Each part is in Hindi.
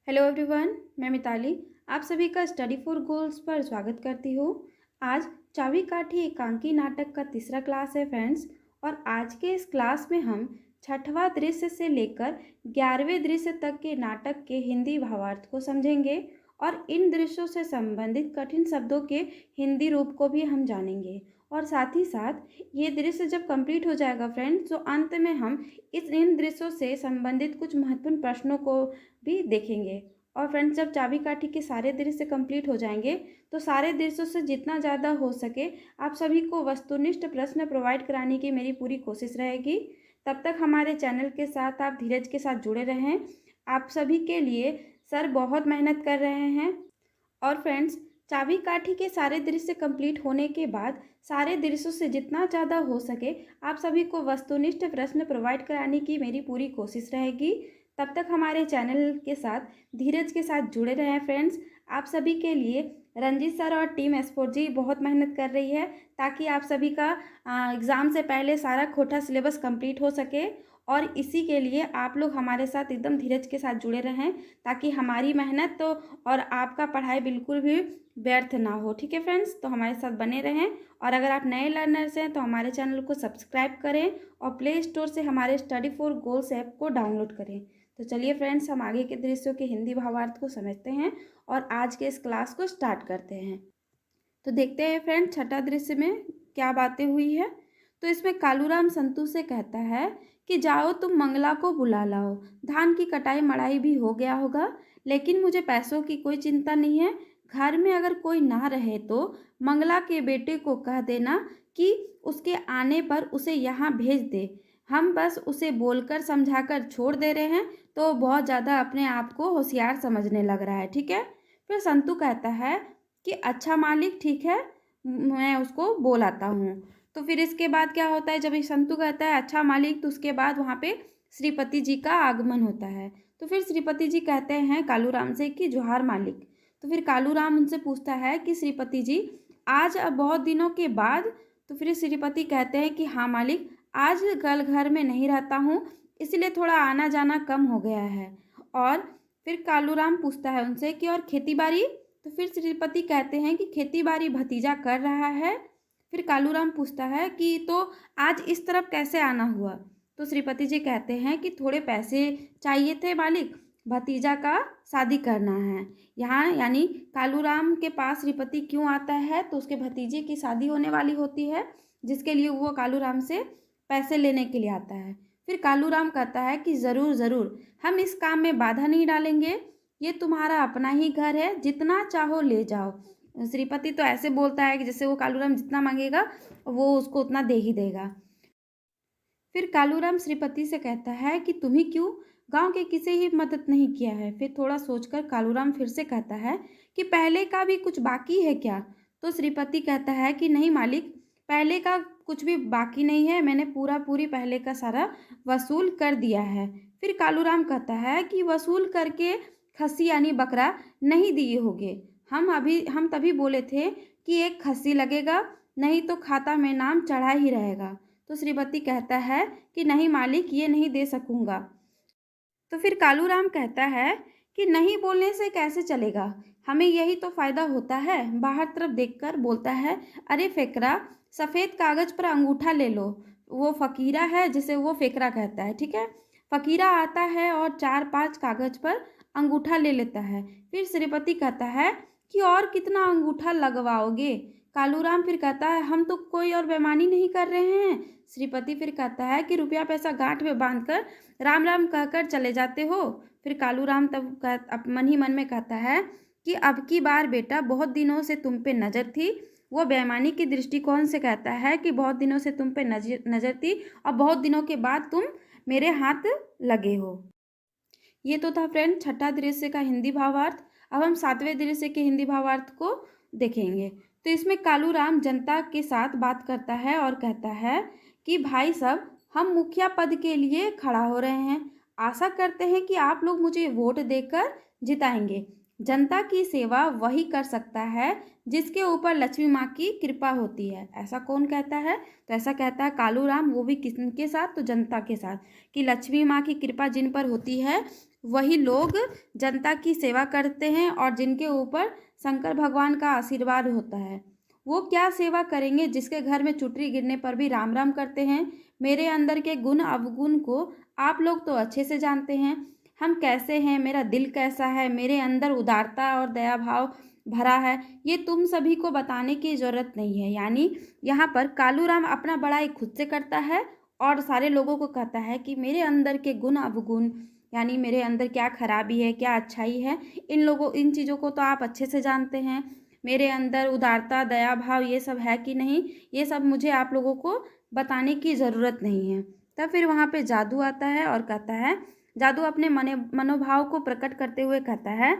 हेलो एवरीवन, मैं मिताली आप सभी का स्टडी फॉर गोल्स पर स्वागत करती हूँ। आज चाबी काठी एकांकी नाटक का तीसरा क्लास है फ्रेंड्स। और आज के इस क्लास में हम छठवां दृश्य से लेकर 11वें दृश्य तक के नाटक के हिंदी भावार्थ को समझेंगे और इन दृश्यों से संबंधित कठिन शब्दों के हिंदी रूप को भी हम जानेंगे। और साथ ही साथ ये दृश्य जब कंप्लीट हो जाएगा फ्रेंड्स, तो अंत में हम इन दृश्यों से संबंधित कुछ महत्वपूर्ण प्रश्नों को भी देखेंगे। और फ्रेंड्स, जब चाबी काठी के सारे दृश्य कंप्लीट हो जाएंगे तो सारे दृश्यों से जितना ज़्यादा हो सके आप सभी को वस्तुनिष्ठ प्रश्न प्रोवाइड कराने की मेरी पूरी कोशिश रहेगी। तब तक हमारे चैनल के साथ आप धीरज के साथ जुड़े रहें। आप सभी के लिए सर बहुत मेहनत कर रहे हैं। और फ्रेंड्स, चाबी काठी के सारे दृश्य कंप्लीट होने के बाद सारे दृश्यों से जितना ज़्यादा हो सके आप सभी को वस्तुनिष्ठ प्रश्न प्रोवाइड कराने की मेरी पूरी कोशिश रहेगी। तब तक हमारे चैनल के साथ धीरज के साथ जुड़े रहें फ्रेंड्स। आप सभी के लिए रंजीत सर और टीम एस्पोर्ट जी बहुत मेहनत कर रही है ताकि आप सभी का एग्ज़ाम से पहले सारा खोटा सिलेबस कंप्लीट हो सके। और इसी के लिए आप लोग हमारे साथ एकदम धीरज के साथ जुड़े रहें ताकि हमारी मेहनत तो और आपका पढ़ाई बिल्कुल भी व्यर्थ ना हो। ठीक है फ्रेंड्स, तो हमारे साथ बने रहें। और अगर आप नए लर्नर्स हैं तो हमारे चैनल को सब्सक्राइब करें और प्ले स्टोर से हमारे स्टडी फॉर गोल्स ऐप को डाउनलोड करें। तो चलिए फ्रेंड्स, हम आगे के दृश्यों के हिंदी भावार्थ को समझते हैं और आज के इस क्लास को स्टार्ट करते हैं। तो देखते हैं फ्रेंड्स, छठा दृश्य में क्या बातें हुई है। तो इसमें कालूराम संतू से कहता है कि जाओ तुम मंगला को बुला लाओ, धान की कटाई मड़ाई भी हो गया होगा, लेकिन मुझे पैसों की कोई चिंता नहीं है। घर में अगर कोई ना रहे तो मंगला के बेटे को कह देना कि उसके आने पर उसे यहाँ भेज दे। हम बस उसे बोलकर समझाकर छोड़ दे रहे हैं तो बहुत ज़्यादा अपने आप को होशियार समझने लग रहा है। ठीक है। फिर संतू कहता है कि अच्छा मालिक, ठीक है, मैं उसको बोल आता हूँ। तो फिर इसके बाद क्या होता है, जब ये संतू कहता है अच्छा मालिक, तो उसके बाद वहाँ पे श्रीपति जी का आगमन होता है। तो फिर श्रीपति जी कहते हैं कालूराम से कि जोहार मालिक। तो फिर कालूराम उनसे पूछता है कि श्रीपति जी आज अब बहुत दिनों के बाद। तो फिर श्रीपति कहते हैं कि हाँ मालिक, आज कल घर में नहीं रहता हूँ, इसलिए थोड़ा आना जाना कम हो गया है। और फिर कालूराम पूछता है उनसे कि और खेती बाड़ी। तो फिर श्रीपति कहते हैं कि खेती बाड़ी भतीजा कर रहा है। फिर कालूराम पूछता है कि तो आज इस तरफ कैसे आना हुआ। तो श्रीपति जी कहते हैं कि थोड़े पैसे चाहिए थे मालिक, भतीजा का शादी करना है यहाँ। यानी कालूराम के पास श्रीपति क्यों आता है, तो उसके भतीजे की शादी होने वाली होती है, जिसके लिए वो कालूराम से पैसे लेने के लिए आता है। फिर कालूराम कहता है कि ज़रूर ज़रूर, हम इस काम में बाधा नहीं डालेंगे, ये तुम्हारा अपना ही घर है, जितना चाहो ले जाओ। श्रीपति तो ऐसे बोलता है कि जैसे वो कालूराम जितना मांगेगा वो उसको उतना दे ही देगा। फिर कालूराम श्रीपति से कहता है कि तुम ही क्यों गांव के किसी ही मदद नहीं किया है। फिर थोड़ा सोचकर कालूराम फिर से कहता है कि पहले का भी कुछ बाकी है क्या। तो श्रीपति कहता है कि नहीं मालिक, पहले का कुछ भी बाकी नहीं है, मैंने पूरी पहले का सारा वसूल कर दिया है। फिर कालूराम कहता है कि वसूल करके खस्सी यानी बकरा नहीं दिए होगे, हम तभी बोले थे कि एक खस्सी लगेगा, नहीं तो खाता में नाम चढ़ा ही रहेगा। तो श्रीपति कहता है कि नहीं मालिक, ये नहीं दे सकूँगा। तो फिर कालूराम कहता है कि नहीं बोलने से कैसे चलेगा, हमें यही तो फ़ायदा होता है। बाहर तरफ देखकर बोलता है, अरे फेकरा, सफ़ेद कागज़ पर अंगूठा ले लो। वो फ़कीरा है जिसे वो फेकरा कहता है। ठीक है। फ़कीरा आता है और 4-5 कागज़ पर अंगूठा ले लेता है। फिर श्रीपति कहता है कि और कितना अंगूठा लगवाओगे। कालूराम फिर कहता है हम तो कोई और बेईमानी नहीं कर रहे हैं। श्रीपति फिर कहता है कि रुपया पैसा गांठ में बांधकर राम राम कहकर चले जाते हो। फिर कालूराम तब मन ही मन में कहता है कि अब की बार बेटा, बहुत दिनों से तुम पे नज़र थी। वो बेईमानी के दृष्टिकोण से कहता है कि बहुत दिनों से तुम पे नज़र थी और बहुत दिनों के बाद तुम मेरे हाथ लगे हो। ये तो था फ्रेंड छठा दृश्य का हिंदी भावार्थ। अब हम सातवें दृश्य के हिंदी भावार्थ को देखेंगे। तो इसमें कालूराम जनता के साथ बात करता है और कहता है कि भाई सब, हम मुखिया पद के लिए खड़ा हो रहे हैं, आशा करते हैं कि आप लोग मुझे वोट देकर जिताएंगे। जनता की सेवा वही कर सकता है जिसके ऊपर लक्ष्मी माँ की कृपा होती है। ऐसा कौन कहता है, तो ऐसा कहता है कालूराम, वो भी किसके साथ, तो जनता के साथ, कि लक्ष्मी माँ की कृपा जिन पर होती है वही लोग जनता की सेवा करते हैं और जिनके ऊपर शंकर भगवान का आशीर्वाद होता है। वो क्या सेवा करेंगे जिसके घर में चुटरी गिरने पर भी राम राम करते हैं। मेरे अंदर के गुण अवगुण को आप लोग तो अच्छे से जानते हैं। हम कैसे हैं, मेरा दिल कैसा है, मेरे अंदर उदारता और दया भाव भरा है, ये तुम सभी को बताने की ज़रूरत नहीं है। यानी यहाँ पर कालू राम अपना बड़ाई खुद से करता है और सारे लोगों को कहता है कि मेरे अंदर के गुण अवगुण, यानी मेरे अंदर क्या खराबी है, क्या अच्छाई है, इन चीज़ों को तो आप अच्छे से जानते हैं। मेरे अंदर उदारता, दया भाव ये सब है कि नहीं, ये सब मुझे आप लोगों को बताने की ज़रूरत नहीं है। तब फिर वहाँ पे जादू आता है और कहता है, जादू अपने मनोभाव को प्रकट करते हुए कहता है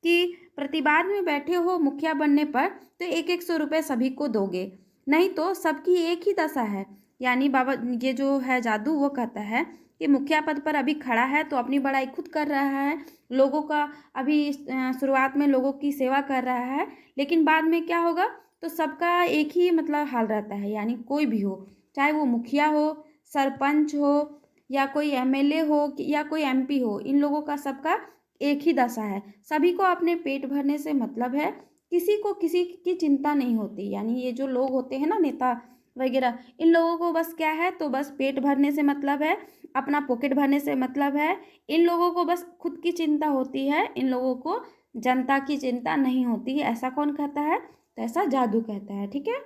कि प्रतिवाद में बैठे हो मुखिया बनने पर तो 1-1 सौ रुपये सभी को दोगे, नहीं तो सबकी एक ही दशा है। यानी बाबा ये जो है जादू, वो कहता है कि मुखिया पद पर अभी खड़ा है तो अपनी बड़ाई खुद कर रहा है, लोगों का अभी शुरुआत में लोगों की सेवा कर रहा है, लेकिन बाद में क्या होगा तो सबका एक ही मतलब हाल रहता है। यानी कोई भी हो, चाहे वो मुखिया हो, सरपंच हो, या कोई एमएलए हो या कोई एमपी हो, इन लोगों का सबका एक ही दशा है। सभी को अपने पेट भरने से मतलब है, किसी को किसी की चिंता नहीं होती। यानी ये जो लोग होते हैं ना, नेता वगैरह, इन लोगों को बस क्या है तो बस पेट भरने से मतलब है, अपना पॉकेट भरने से मतलब है। इन लोगों को बस खुद की चिंता होती है, इन लोगों को जनता की चिंता नहीं होती है। ऐसा कौन कहता है? तो ऐसा जादू कहता है। ठीक है,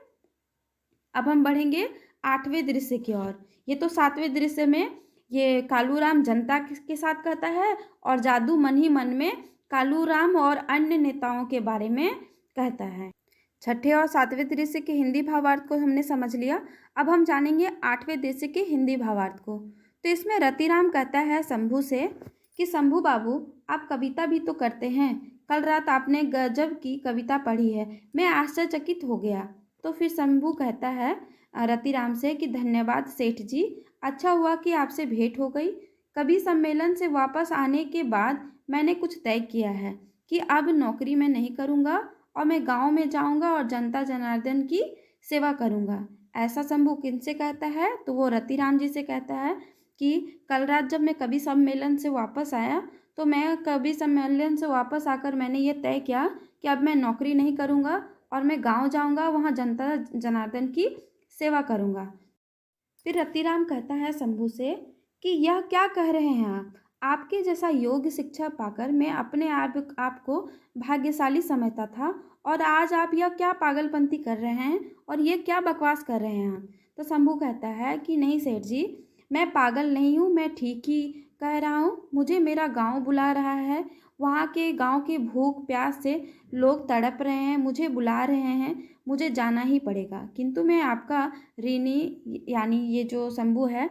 अब हम बढ़ेंगे 8वें दृश्य की ओर। ये तो 7वें दृश्य में ये कालू राम जनता के साथ कहता है और जादू मन ही मन में कालू राम और अन्य नेताओं के बारे में कहता है। छठे और 7वें दृश्य के हिंदी भावार्थ को हमने समझ लिया। अब हम जानेंगे 8वें दृश्य के हिंदी भावार्थ को। तो इसमें रतिराम कहता है शंभू से कि शंभू बाबू, आप कविता भी तो करते हैं, कल रात आपने गजब की कविता पढ़ी है, मैं आश्चर्यचकित हो गया। तो फिर शंभू कहता है रतिराम से कि धन्यवाद सेठ जी, अच्छा हुआ कि आपसे भेंट हो गई। कभी सम्मेलन से वापस आने के बाद मैंने कुछ तय किया है कि अब नौकरी मैं नहीं करूँगा और मैं गांव में जाऊंगा और जनता जनार्दन की सेवा करूंगा। ऐसा शंभू किनसे कहता है? तो वो रतिराम जी से कहता है कि कल रात जब मैं कवि सम्मेलन से वापस आया तो मैं कवि सम्मेलन से वापस आकर मैंने ये तय किया कि अब मैं नौकरी नहीं करूंगा और मैं गांव जाऊंगा, वहाँ जनता जनार्दन की सेवा करूंगा। फिर रतिराम कहता है शंभू से कि यह क्या कह रहे हैं आप? आपके जैसा योग्य शिक्षा पाकर मैं अपने आप को भाग्यशाली समझता था और आज आप यह क्या पागलपंती कर रहे हैं और ये क्या बकवास कर रहे हैं आप? तो शंभू कहता है कि नहीं सेठ जी, मैं पागल नहीं हूँ, मैं ठीक ही कह रहा हूँ। मुझे मेरा गांव बुला रहा है, वहाँ के गांव के भूख प्यास से लोग तड़प रहे हैं, मुझे बुला रहे हैं, मुझे जाना ही पड़ेगा। किंतु मैं आपका ऋणी, यानी ये जो शंभू है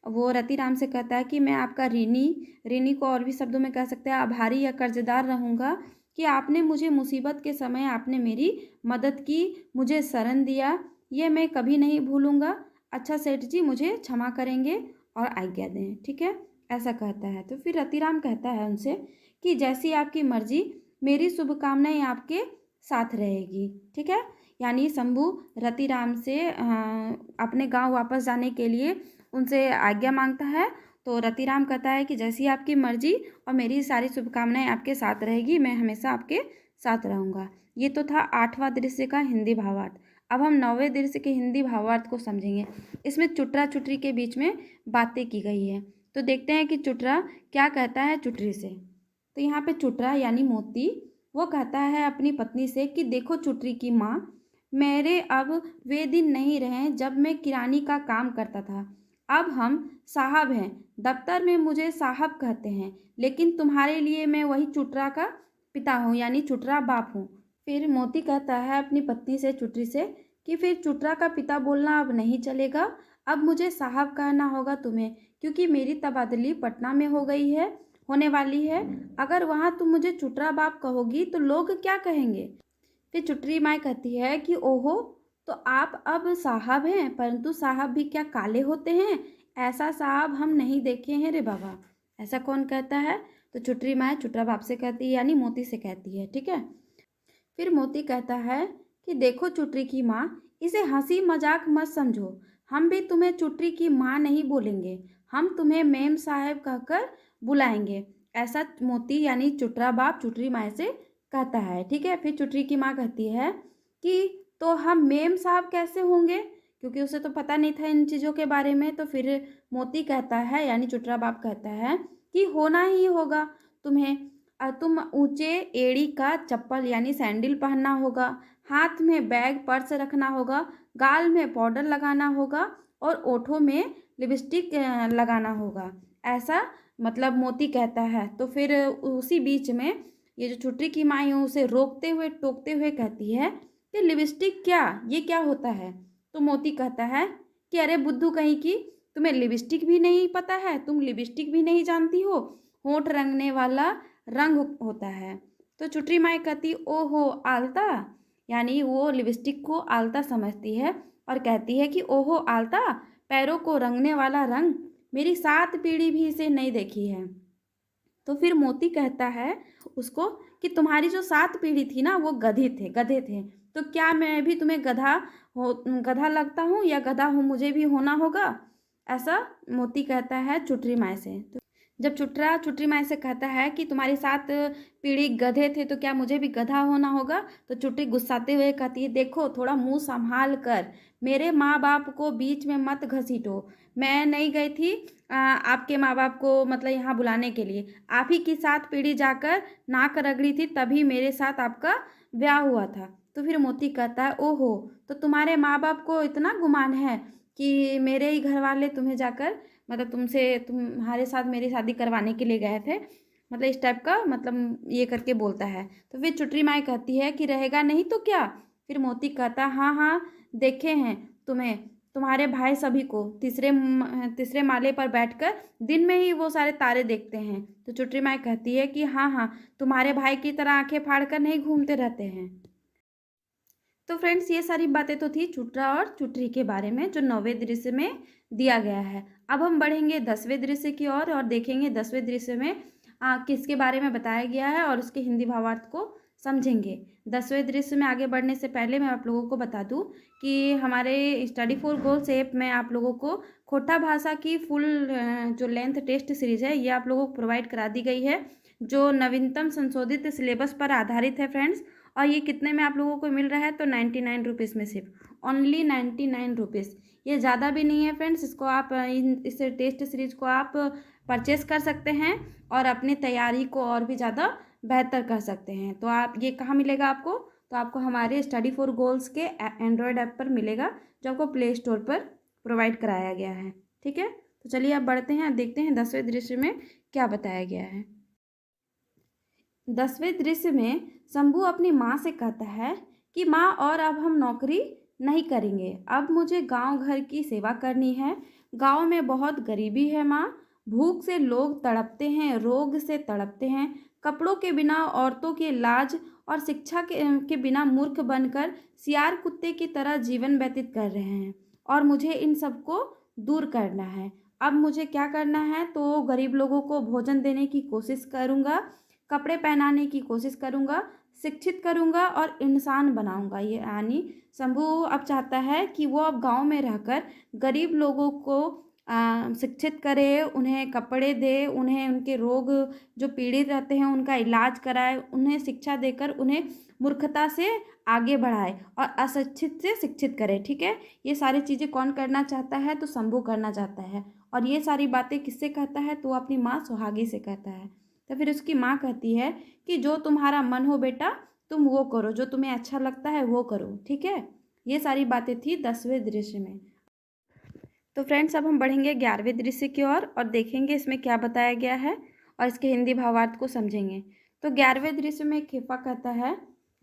वो रतिराम से कहता है कि मैं आपका ऋणी, ऋणी को और भी शब्दों में कह सकते हैं आभारी या कर्जदार रहूँगा कि आपने मुझे मुसीबत के समय आपने मेरी मदद की, मुझे शरण दिया, ये मैं कभी नहीं भूलूँगा। अच्छा सेठ जी, मुझे क्षमा करेंगे और आज्ञा दें। ठीक है, ऐसा कहता है। तो फिर रतिराम कहता है उनसे कि जैसी आपकी मर्जी, मेरी शुभकामनाएं आपके साथ रहेगी। ठीक है, यानी शंभू रतिराम से अपने गांव वापस जाने के लिए उनसे आज्ञा मांगता है। तो रतिराम कहता है कि जैसी आपकी मर्जी और मेरी सारी शुभकामनाएं आपके साथ रहेगी, मैं हमेशा आपके साथ रहूँगा। ये तो था 8वां दृश्य का हिंदी भावार्थ। अब हम 9वें दृश्य के हिंदी भावार्थ को समझेंगे। इसमें चुटरा चुटरी के बीच में बातें की गई है। तो देखते हैं कि चुटरा क्या कहता है चुटरी से। तो यहाँ पे चुटरा यानी मोती, वो कहता है अपनी पत्नी से कि देखो चुटरी की माँ, मेरे अब वे दिन नहीं रहे जब मैं किरानी का काम करता था। अब हम साहब हैं, दफ्तर में मुझे साहब कहते हैं, लेकिन तुम्हारे लिए मैं वही चुटरा का पिता हूँ, यानी चुटरा बाप हूँ। फिर मोती कहता है अपनी पत्नी से, चुटरी से, कि फिर चुटरा का पिता बोलना अब नहीं चलेगा, अब मुझे साहब कहना होगा तुम्हें, क्योंकि मेरी तबादली पटना में हो गई है, होने वाली है। अगर वहाँ तुम मुझे चुटरा बाप कहोगी तो लोग क्या कहेंगे? फिर चुटरी माई कहती है कि ओहो, तो आप अब साहब हैं, परंतु साहब भी क्या काले होते हैं? ऐसा साहब हम नहीं देखे हैं रे बाबा। ऐसा कौन कहता है? तो चुटरी माई चुटरा बाप से कहती है, यानी मोती से कहती है। ठीक है, फिर मोती कहता है कि देखो चुटरी की माँ, इसे हंसी मजाक मत समझो, हम भी तुम्हें चुटरी की माँ नहीं बोलेंगे, हम तुम्हें मेम साहब कहकर बुलाएंगे। ऐसा मोती यानी चुटरा बाप चुटरी माँ से कहता है। ठीक है, फिर चुटरी की माँ कहती है कि तो हम मेम साहब कैसे होंगे, क्योंकि उसे तो पता नहीं था इन चीज़ों के बारे में। तो फिर मोती कहता है यानी चुटरा बाप कहता है कि होना ही होगा तुम्हें। तुम ऊंचे एड़ी का चप्पल यानी सैंडल पहनना होगा, हाथ में बैग पर्स रखना होगा, गाल में पाउडर लगाना होगा और ओठों में लिपस्टिक लगाना होगा, ऐसा मतलब मोती कहता है। तो फिर उसी बीच में ये जो छुट्टी की माँ है उसे रोकते हुए टोकते हुए कहती है कि लिपस्टिक क्या, ये क्या होता है। तो मोती कहता है कि अरे बुद्धू कहीं की, तुम्हें लिपस्टिक भी नहीं पता है, तुम लिपस्टिक भी नहीं जानती हो, होंठ रंगने वाला रंग होता है। तो चुटरी माई कहती ओहो आलता, यानी वो लिपस्टिक को आलता समझती है और कहती है कि ओहो आलता, पैरों को रंगने वाला रंग, मेरी 7 पीढ़ी भी इसे नहीं देखी है। तो फिर मोती कहता है उसको कि तुम्हारी जो 7 पीढ़ी थी ना वो गधे थे, तो क्या मैं भी तुम्हें गधा लगता हूँ या गधा हूँ मुझे भी होना होगा, ऐसा मोती कहता है चुटरी माई से। तो जब चुटरा चुटरी माई से कहता है कि तुम्हारी 7 पीढ़ी गधे थे तो क्या मुझे भी गधा होना होगा, तो चुटरी गुस्साते हुए कहती है देखो थोड़ा मुंह संभाल कर, मेरे माँ बाप को बीच में मत घसीटो। मैं नहीं गई थी आपके माँ बाप को मतलब यहाँ बुलाने के लिए, आप ही की 7 पीढ़ी जाकर नाक रगड़ी थी तभी मेरे साथ आपका ब्याह हुआ था। तो फिर मोती कहता है ओहो, तो तुम्हारे माँ बाप को इतना गुमान है कि मेरे ही घर वाले तुम्हें जाकर मतलब तुम्हारे साथ मेरी शादी करवाने के लिए गए थे, मतलब इस टाइप का मतलब ये करके बोलता है। तो फिर चुटरी माई कहती है कि रहेगा नहीं तो क्या। फिर मोती कहता हाँ हाँ देखे हैं तुम्हें, तुम्हारे भाई सभी को तीसरे माले पर बैठकर दिन में ही वो सारे तारे देखते हैं। तो चुटरी माई कहती है कि हाँ हाँ तुम्हारे भाई की तरह आंखें फाड़ कर नहीं घूमते रहते हैं। तो फ्रेंड्स ये सारी बातें तो थी चुटरा और चुटरी के बारे में जो 9वें दृश्य में दिया गया है। अब हम बढ़ेंगे 10वें दृश्य की ओर और देखेंगे 10वें दृश्य में किसके बारे में बताया गया है और उसके हिंदी भावार्थ को समझेंगे। 10वें दृश्य में आगे बढ़ने से पहले मैं आप लोगों को बता दूं कि हमारे स्टडी फॉर गोल्स ऐप में आप लोगों को खोटा भाषा की फुल जो लेंथ टेस्ट सीरीज है ये आप लोगों को प्रोवाइड करा दी गई है, जो नवीनतम संशोधित सिलेबस पर आधारित है फ्रेंड्स। और ये कितने में आप लोगों को मिल रहा है, तो 99 रुपीज़ में, सिर्फ ओनली 99 रुपीज़। ये ज़्यादा भी नहीं है फ्रेंड्स, इसको आप इस टेस्ट सीरीज को आप परचेस कर सकते हैं और अपनी तैयारी को और भी ज़्यादा बेहतर कर सकते हैं। तो आप ये कहाँ मिलेगा आपको, तो आपको हमारे स्टडी फॉर गोल्स के एंड्रॉयड ऐप पर मिलेगा जो आपको प्ले स्टोर पर प्रोवाइड कराया गया है। ठीक है, तो चलिए आप बढ़ते हैं, देखते हैं 10वें दृश्य में क्या बताया गया है। 10वें दृश्य में शंभू अपनी माँ से कहता है कि माँ और अब हम नौकरी नहीं करेंगे, अब मुझे गांव घर की सेवा करनी है। गांव में बहुत गरीबी है माँ, भूख से लोग तड़पते हैं, रोग से तड़पते हैं, कपड़ों के बिना औरतों की लाज और शिक्षा के बिना मूर्ख बनकर सियार कुत्ते की तरह जीवन व्यतीत कर रहे हैं और मुझे इन सबको दूर करना है। अब मुझे क्या करना है, तो गरीब लोगों को भोजन देने की कोशिश करूँगा, कपड़े पहनाने की कोशिश करूँगा, शिक्षित करूँगा और इंसान बनाऊँगा। ये यानी शंभू अब चाहता है कि वो अब गांव में रहकर गरीब लोगों को शिक्षित करे, उन्हें कपड़े दे, उन्हें उनके रोग जो पीड़ित रहते हैं उनका इलाज कराए, उन्हें शिक्षा देकर उन्हें मूर्खता से आगे बढ़ाए और अशिक्षित से शिक्षित करे। ठीक है, ये सारी चीज़ें कौन करना चाहता है, तो शंभू करना चाहता है। और ये सारी बातें किससे कहता है, तो अपनी माँ सुहागी से कहता है। तो फिर उसकी माँ कहती है कि जो तुम्हारा मन हो बेटा तुम वो करो, जो तुम्हें अच्छा लगता है वो करो। ठीक है, ये सारी बातें थी 10वें दृश्य में। तो फ्रेंड्स अब हम बढ़ेंगे 11वें दृश्य की ओर और देखेंगे इसमें क्या बताया गया है और इसके हिंदी भावार्थ को समझेंगे। तो 11वें दृश्य में खेपा कहता है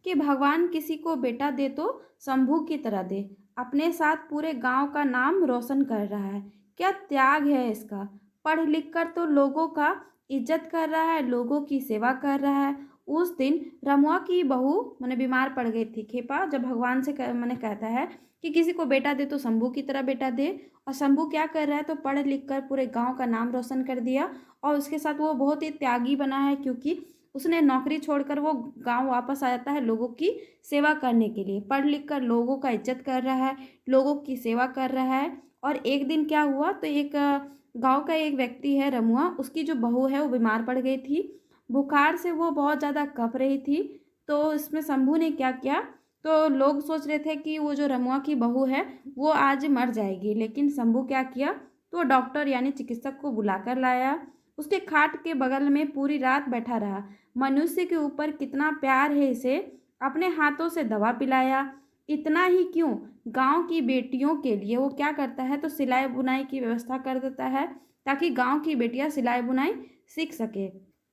कि भगवान किसी को बेटा दे तो शंभू की तरह दे, अपने साथ पूरे गांव का नाम रोशन कर रहा है, क्या त्याग है इसका, पढ़ लिख कर तो लोगों का इज्जत कर रहा है, लोगों की सेवा कर रहा है। उस दिन रमुआ की बहू मैंने बीमार पड़ गई थी। खेपा जब भगवान से मैंने कहता है कि किसी को बेटा दे तो शंभू की तरह बेटा दे, और शंभू क्या कर रहा है, तो पढ़ लिख कर पूरे गांव का नाम रोशन कर दिया और उसके साथ वो बहुत ही त्यागी बना है, क्योंकि उसने नौकरी छोड़कर वो गांव वापस आ जाता है लोगों की सेवा करने के लिए। पढ़ लिख कर लोगों का इज्जत कर रहा है, लोगों की सेवा कर रहा है। और एक दिन क्या हुआ, तो एक गांव का एक व्यक्ति है रमुआ, उसकी जो बहू है वो बीमार पड़ गई थी। बुखार से वो बहुत ज़्यादा कँप रही थी। तो इसमें शंभू ने क्या किया, तो लोग सोच रहे थे कि वो जो रमुआ की बहू है वो आज मर जाएगी, लेकिन शंभू क्या किया, तो डॉक्टर यानी चिकित्सक को बुलाकर लाया। उसके खाट के बगल में पूरी रात बैठा रहा। मनुष्य के ऊपर कितना प्यार है इसे, अपने हाथों से दवा पिलाया। इतना ही क्यों, गांव की बेटियों के लिए वो क्या करता है, तो सिलाई बुनाई की व्यवस्था कर देता है ताकि गांव की बेटियां सिलाई बुनाई सीख सके।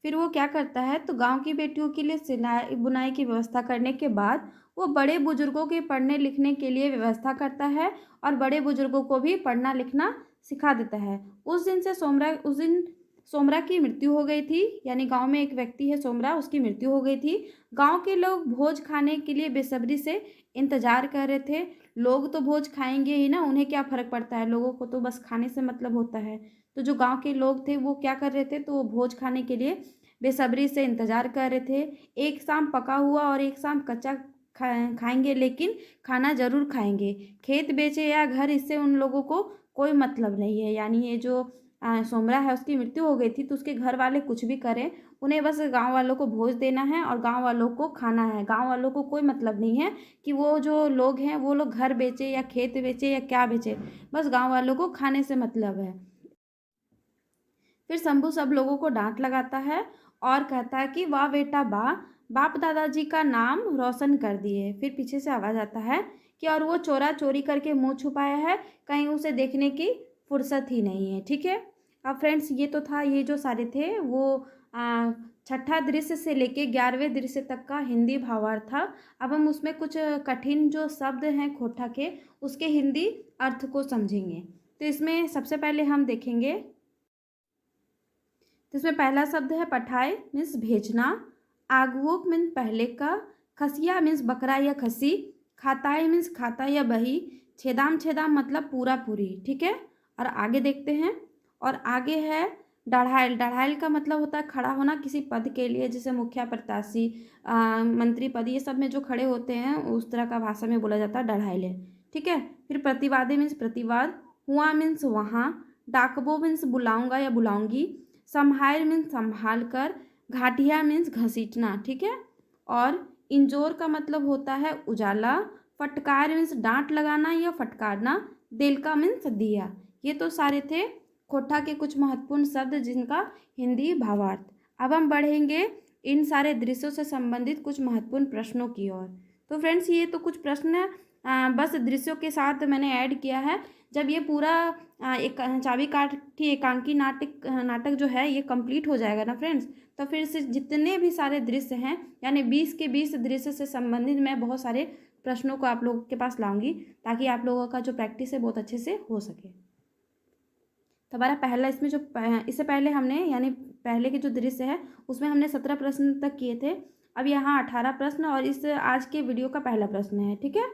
फिर वो क्या करता है, तो गांव की बेटियों के लिए सिलाई बुनाई की व्यवस्था करने के बाद वो बड़े बुजुर्गों के पढ़ने लिखने के लिए व्यवस्था करता है और बड़े बुजुर्गों को भी पढ़ना लिखना सिखा देता है। उस दिन सोमरा की मृत्यु हो गई थी, यानी गांव में एक व्यक्ति है सोमरा, उसकी मृत्यु हो गई थी। गांव के लोग भोज खाने के लिए बेसब्री से इंतजार कर रहे थे। लोग तो भोज खाएंगे ही ना, उन्हें क्या फ़र्क पड़ता है, लोगों को तो बस खाने से मतलब होता है। तो जो गांव के लोग थे वो क्या कर रहे थे, तो वो भोज खाने के लिए बेसब्री से इंतजार कर रहे थे। एक शाम पका हुआ और एक शाम कच्चा खाएंगे, लेकिन खाना ज़रूर खाएंगे। खेत बेचे या घर, इससे उन लोगों को कोई मतलब नहीं है। यानी ये जो सोमरा है उसकी मृत्यु हो गई थी, तो उसके घर वाले कुछ भी करें, उन्हें बस गांव वालों को भोज देना है और गांव वालों को खाना है। गांव वालों को कोई मतलब नहीं है कि वो जो लोग हैं वो लोग घर बेचे या खेत बेचे या क्या बेचे, बस गांव वालों को खाने से मतलब है। फिर शंभू सब लोगों को डांट लगाता है और कहता है कि वाह बेटा वाह, बाप दादाजी का नाम रोशन कर दिए। फिर पीछे से आवाज़ आता है कि और वो चोरा चोरी करके मुंह छुपाया है, कहीं उसे देखने की फुर्सत ही नहीं है। ठीक है। अब फ्रेंड्स ये तो था, ये जो सारे थे वो छठा दृश्य से लेके 11वें दृश्य तक का हिंदी भावार्थ था। अब हम उसमें कुछ कठिन जो शब्द हैं खोटा के, उसके हिंदी अर्थ को समझेंगे। तो इसमें सबसे पहले हम देखेंगे, तो इसमें पहला शब्द है पठाए मीन्स भेजना, आगवुक मीन्स पहले का, खसिया मीन्स बकरा या खसी, खाताए मीन्स खाता या बही, छेदाम छेदाम मतलब पूरा पूरी। ठीक है। और आगे देखते हैं, और आगे है डढ़ाइल। डढ़ाइल का मतलब होता है खड़ा होना किसी पद के लिए, जैसे मुखिया प्रत्याशी, मंत्री पद, ये सब में जो खड़े होते हैं उस तरह का भाषा में बोला जाता है डढ़ाइल है। ठीक है। फिर प्रतिवादी मीन्स प्रतिवाद, हुआ मीन्स वहाँ, डाकबो मीन्स बुलाऊंगा या बुलाऊंगी, संभाल मीन्स संभाल कर, घाटिया मीन्स घसीटना। ठीक है। और इंजोर का मतलब होता है उजाला, फटकार मीन्स डांट लगाना या फटकारना, दिल मीन्स दिया। ये तो सारे थे खोटा के कुछ महत्वपूर्ण शब्द जिनका हिंदी भावार्थ। अब हम बढ़ेंगे इन सारे दृश्यों से संबंधित कुछ महत्वपूर्ण प्रश्नों की ओर। तो फ्रेंड्स ये तो कुछ प्रश्न बस दृश्यों के साथ मैंने ऐड किया है। जब ये पूरा एक चाबी काठी एकांकी नाटक जो है ये कंप्लीट हो जाएगा ना फ्रेंड्स, तो फिर से जितने भी सारे दृश्य हैं, यानी 20 के 20 दृश्य से संबंधित मैं बहुत सारे प्रश्नों को आप लोगों के पास लाऊंगी, ताकि आप लोगों का जो प्रैक्टिस है बहुत अच्छे से हो सके। तो हमारा पहला इसमें जो इससे पहले हमने यानी पहले के जो दृश्य है उसमें हमने 17 प्रश्न तक किए थे। अब यहाँ 18 प्रश्न और इस आज के वीडियो का पहला प्रश्न है। ठीक है।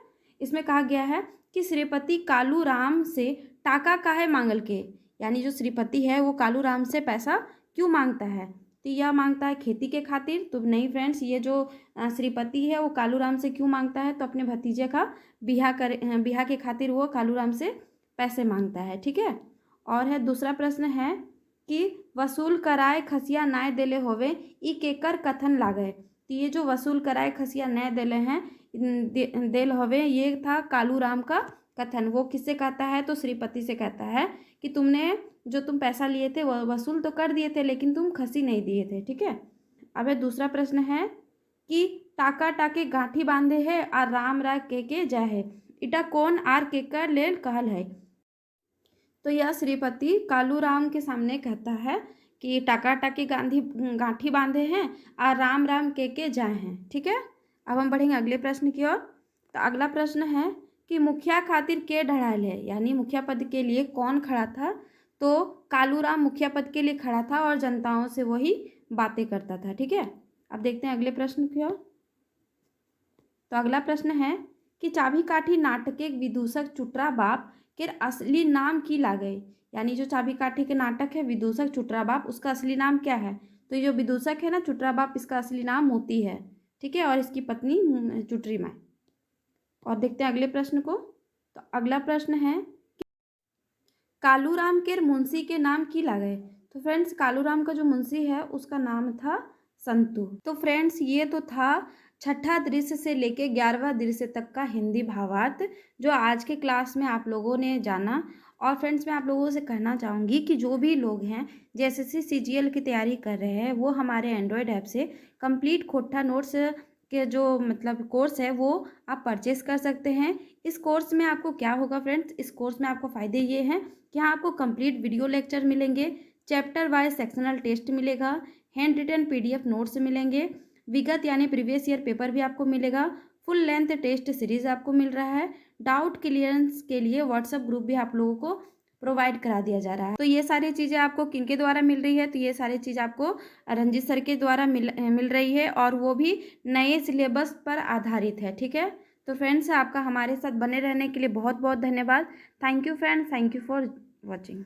इसमें कहा गया है कि श्रीपति कालू राम से टाका काहे मांगल के, यानी जो श्रीपति है वो कालू राम से पैसा क्यों मांगता है, तो यह मांगता है खेती के खातिर। तो नहीं फ्रेंड्स, ये जो श्रीपति है वो कालू राम से क्यों मांगता है, तो अपने भतीजे का बिहा के खातिर वो कालू राम से पैसे मांगता है। ठीक है। और है दूसरा प्रश्न है कि वसूल कराए खसिया नाय देले होवे, ई केकर कथन लागे। तो ये जो वसूल कराए खसिया नय देले हैं देल होवे, ये था कालू राम का कथन। वो किससे कहता है, तो श्रीपति से कहता है कि तुमने जो तुम पैसा लिए थे वह वसूल तो कर दिए थे, लेकिन तुम खसी नहीं दिए थे। ठीक है। अब है दूसरा प्रश्न है कि टाका टाके गांठी बांधे है और राम राय के जाय है, इटा कौन आर केकर लेल कहल है। तो यह श्रीपति कालू राम के सामने कहता है कि टाका टाकी गांठी बांधे हैं और राम राम के जाए हैं। ठीक है। अब हम बढ़ेंगे अगले प्रश्न की ओर। तो अगला प्रश्न है कि मुखिया खातिर के ढड़ायल है, यानी मुखिया पद के लिए कौन खड़ा था, तो कालू राम मुखिया पद के लिए खड़ा था और जनताओं से वही बातें करता था। ठीक है। अब देखते हैं अगले प्रश्न की ओर। तो अगला प्रश्न है कि चाभी काठी नाटक के विदूषक चुटरा बाप के असली नाम की लागे, यानी जो चाबी काठी के नाटक है विदूषक चुटरा बाप, उसका असली नाम क्या है, तो ये जो विदूषक है ना चुटरा बाप, इसका असली नाम मोती है। ठीक है। और इसकी पत्नी चुटरी माई। और देखते हैं अगले प्रश्न को। तो अगला प्रश्न है कालूराम केर मुंशी के नाम की लागे। तो फ्रेंड्स कालूराम का जो मुंशी है उसका नाम था संतू। तो फ्रेंड्स ये तो था छठा दृश्य से लेके 11वां दृश्य तक का हिंदी भावार्थ जो आज के क्लास में आप लोगों ने जाना। और फ्रेंड्स मैं आप लोगों से कहना चाहूँगी कि जो भी लोग हैं जैसे सीजीएल की तैयारी कर रहे हैं वो हमारे एंड्रॉयड ऐप से कंप्लीट खोट्टा नोट्स के जो मतलब कोर्स है वो आप परचेस कर सकते हैं। इस कोर्स में आपको क्या होगा फ्रेंड्स, इस कोर्स में आपको फ़ायदे ये हैं कि यहाँ आपको कंप्लीट वीडियो लेक्चर मिलेंगे, चैप्टर वाइज सेक्शनल टेस्ट मिलेगा, हैंड रिटन पीडीएफ नोट्स मिलेंगे, विगत यानी प्रीवियस ईयर पेपर भी आपको मिलेगा, फुल लेंथ टेस्ट सीरीज आपको मिल रहा है, डाउट क्लियरेंस के लिए व्हाट्सएप ग्रुप भी आप लोगों को प्रोवाइड करा दिया जा रहा है। तो ये सारी चीज़ें आपको किनके द्वारा मिल रही है, तो ये सारी चीज़ आपको रंजीत सर के द्वारा मिल रही है और वो भी नए सिलेबस पर आधारित है। ठीक है, तो फ्रेंड्स आपका हमारे साथ बने रहने के लिए बहुत बहुत धन्यवाद। Thank you friends, thank you for watching.